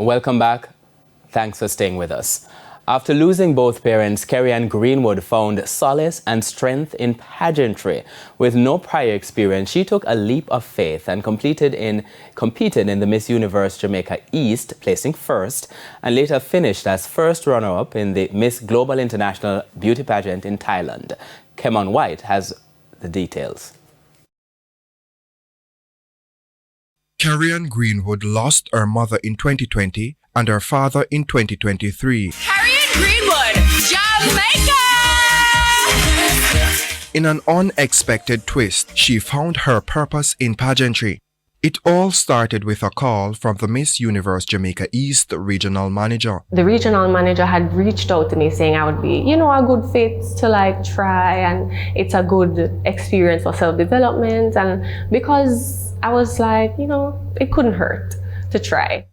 Welcome back. Thanks for staying with us. After losing both parents, Keri-Ann Greenwood found solace and strength in pageantry. With no prior experience, she took a leap of faith and competed in the Miss Universe Jamaica East, placing first, and later finished as first runner-up in the Miss Global International Beauty Pageant in Thailand. Keri-Ann White has the details. Keri-Ann Greenwood lost her mother in 2020 and her father in 2023. Keri-Ann Greenwood, Jamaica! In an unexpected twist, she found her purpose in pageantry. It all started with a call from the Miss Universe Jamaica East regional manager. The regional manager had reached out to me saying I would be, a good fit to try, and it's a good experience for self-development, and because I was it couldn't hurt to try.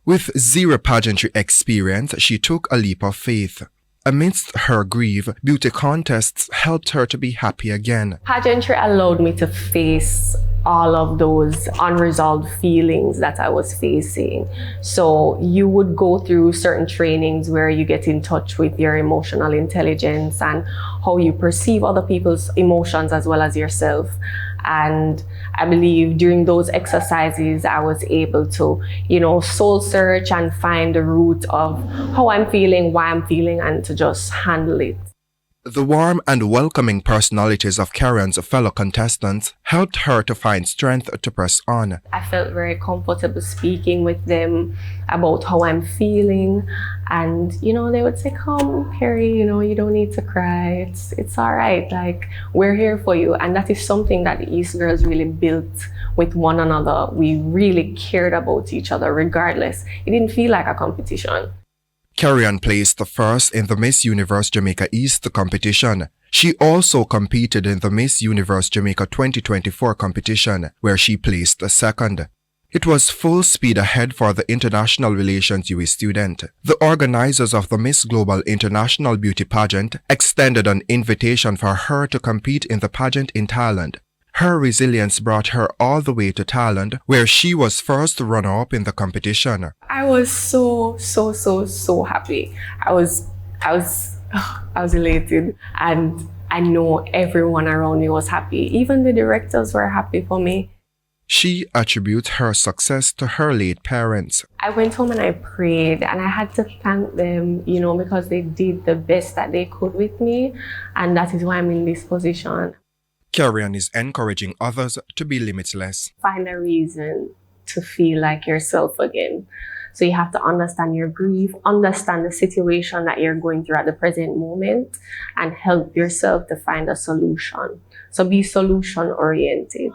With zero pageantry experience, she took a leap of faith. Amidst her grief, beauty contests helped her to be happy again. Pageantry allowed me to face all of those unresolved feelings that I was facing. So you would go through certain trainings where you get in touch with your emotional intelligence and how you perceive other people's emotions as well as yourself. And I believe during those exercises, I was able to, soul search and find the root of how I'm feeling, why I'm feeling, and to just handle it. The warm and welcoming personalities of Keri-Ann's fellow contestants helped her to find strength to press on. I felt very comfortable speaking with them about how I'm feeling, and they would say, "Come, Keri, you don't need to cry. It's all right. We're here for you." And that is something that the East Girls really built with one another. We really cared about each other regardless. It didn't feel like a competition. Keri-Ann placed first in the Miss Universe Jamaica East competition. She also competed in the Miss Universe Jamaica 2024 competition, where she placed second. It was full speed ahead for the International Relations UE student. The organizers of the Miss Global International Beauty Pageant extended an invitation for her to compete in the pageant in Thailand. Her resilience brought her all the way to Thailand, where she was first runner-up in the competition. I was so happy. I was elated, and I know everyone around me was happy. Even the directors were happy for me. She attributes her success to her late parents. I went home and I prayed, and I had to thank them, because they did the best that they could with me, and that is why I'm in this position. Keri-Ann is encouraging others to be limitless. Find a reason to feel like yourself again. So you have to understand your grief, understand the situation that you're going through at the present moment, and help yourself to find a solution. So be solution-oriented.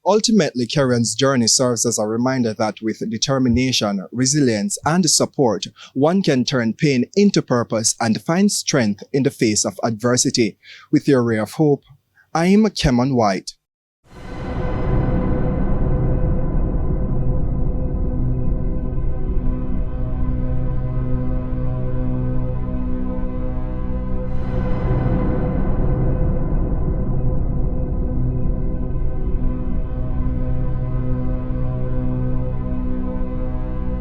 Ultimately, Keri-Ann's journey serves as a reminder that with determination, resilience, and support, one can turn pain into purpose and find strength in the face of adversity. With your ray of hope, I'm Keri-Ann White.